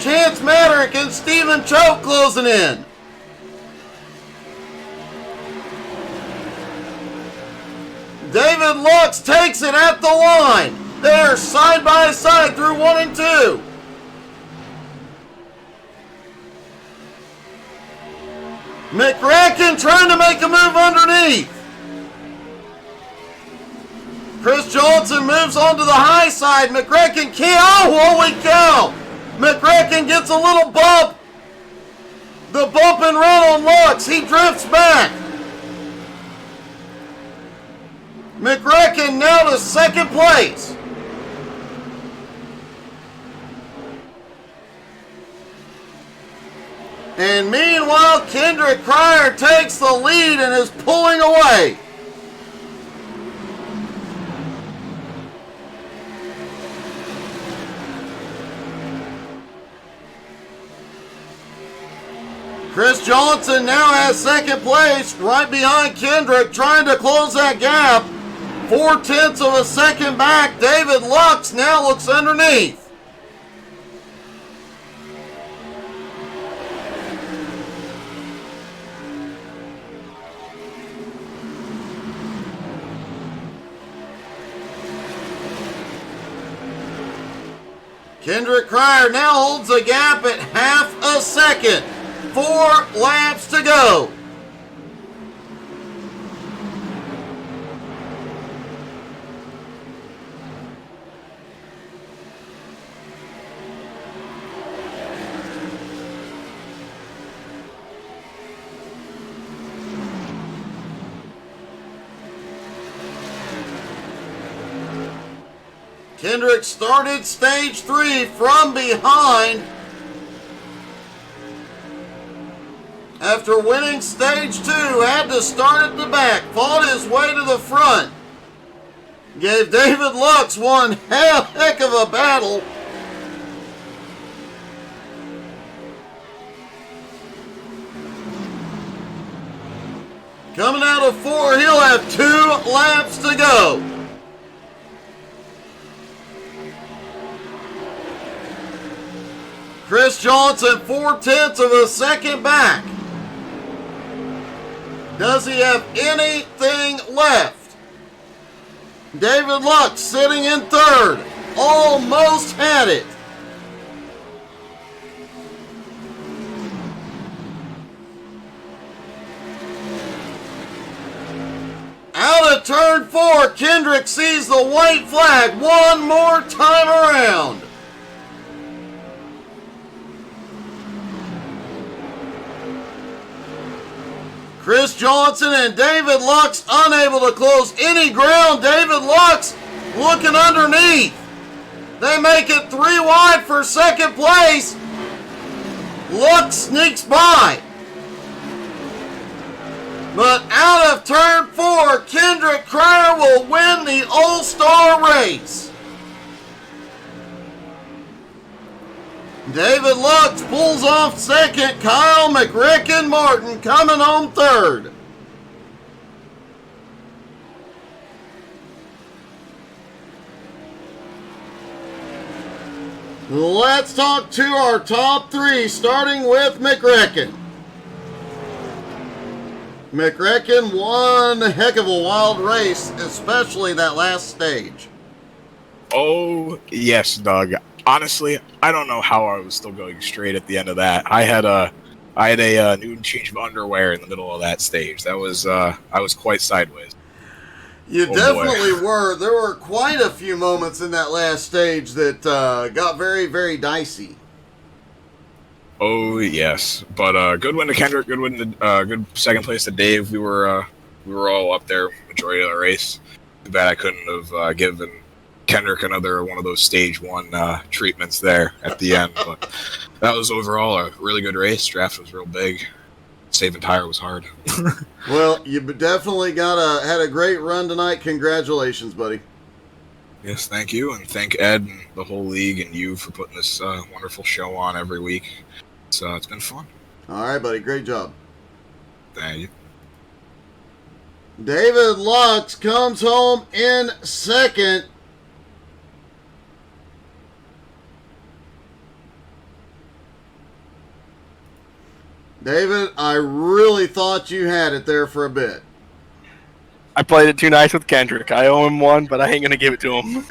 Chance Maderick and Stephen Choate closing in. David Lux takes it at the line. They're side by side through 1 and 2. McRacken trying to make a move underneath. Chris Johnson moves onto the high side. McRacken can't. Oh, holy cow! McRacken gets a little bump. The bump and run on Lux. He drifts back. McRacken now to second place. And meanwhile, Kendrick Cryer takes the lead and is pulling away. Chris Johnson now has second place, right behind Kendrick, trying to close that gap. 0.4 of a second back. David Lux now looks underneath. Kendrick Cryer now holds the gap at half a second. 4 laps to go. Kendrick started stage 3 from behind after winning stage 2, had to start at the back, fought his way to the front, gave David Lux one heck of a battle. Coming out of 4, he'll have 2 laps to go. Chris Johnson 0.4 of a second back. Does he have anything left? David Lux sitting in 3rd. Almost had it. Out of turn 4, Kendrick sees the white flag one more time around. Chris Johnson and David Lux unable to close any ground. David Lux looking underneath. They make it 3 wide for second place. Lux sneaks by. But out of turn 4, Kendrick Cryer will win the All-Star race. David Lux pulls off second. Kyle McRacken Martin coming on 3rd. Let's talk to our top three, starting with McRecken. McRecken won a heck of a wild race, especially that last stage. Oh, yes, Doug. Honestly, I don't know how I was still going straight at the end of that. I had a new change of underwear in the middle of that stage. That was I was quite sideways. You Oh, definitely boy. were. There were quite a few moments in that last stage that got very, very dicey. Oh yes, but good win to Kendrick. Good win to good second place to Dave. We were all up there majority of the race. Too bad I couldn't have given Kendrick another one of those stage one treatments there at the end. But that was overall a really good race. Draft was real big. Saving tire was hard. Well, you definitely had a great run tonight. Congratulations, buddy. Yes, thank you, and thank Ed and the whole league and you for putting this wonderful show on every week. It's been fun. All right, buddy. Great job. Thank you. David Lux comes home in second. David, I really thought you had it there for a bit. I played it too nice with Kendrick. I owe him one, but I ain't going to give it to him.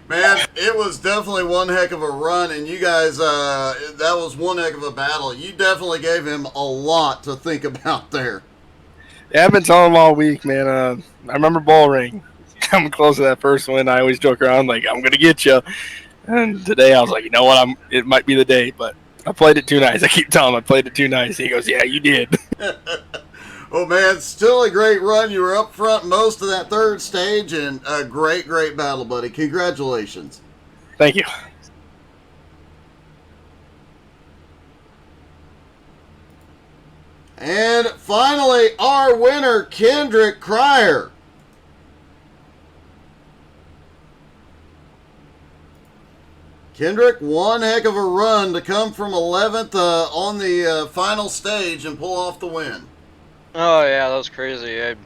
Man, it was definitely one heck of a run, and you guys, that was one heck of a battle. You definitely gave him a lot to think about there. Yeah, I've been telling him all week, man. I remember Ball Ring. Coming close to that first win, I always joke around like, I'm going to get you. And today I was like, you know what, it might be the day, but I played it too nice. I keep telling him I played it too nice. He goes, yeah, you did. Oh, man, still a great run. You were up front most of that third stage, and a great, great battle, buddy. Congratulations. Thank you. And finally, our winner, Kendrick Cryer. Kendrick, one heck of a run to come from 11th on the final stage and pull off the win. Oh yeah, that was crazy. I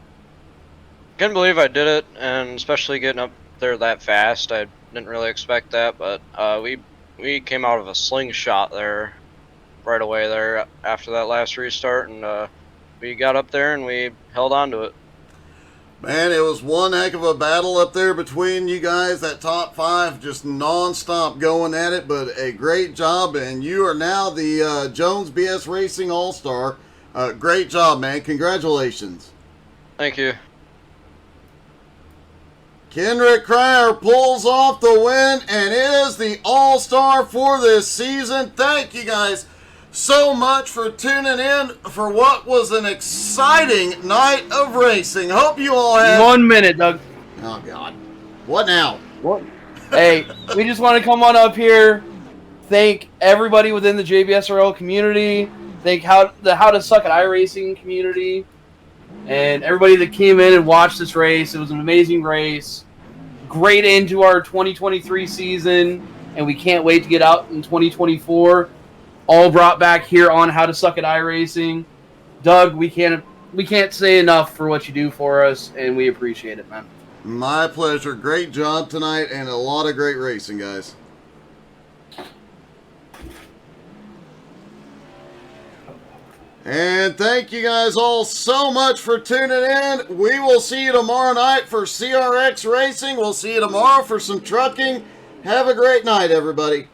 couldn't believe I did it, and especially getting up there that fast. I didn't really expect that, but we came out of a slingshot there right away there after that last restart, and we got up there and we held on to it. Man, it was one heck of a battle up there between you guys. That top five just non-stop going at it, but a great job, and you are now the Jones BS Racing All-Star. Great job, man. Congratulations. Thank you. Kendrick Cryer pulls off the win and is the All-Star for this season. Thank you guys so much for tuning in for what was an exciting night of racing. Hope you all had... 1 minute, Doug. Oh, God. What now? What? Hey, we just want to come on up here, thank everybody within the JBSRL community, thank How to Suck at iRacing community, and everybody that came in and watched this race. It was an amazing race. Great end to our 2023 season, and we can't wait to get out in 2024. All brought back here on How to Suck at iRacing. Doug, we can't say enough for what you do for us, and we appreciate it, man. My pleasure. Great job tonight and a lot of great racing, guys. And thank you guys all so much for tuning in. We will see you tomorrow night for CRX Racing. We'll see you tomorrow for some trucking. Have a great night, everybody.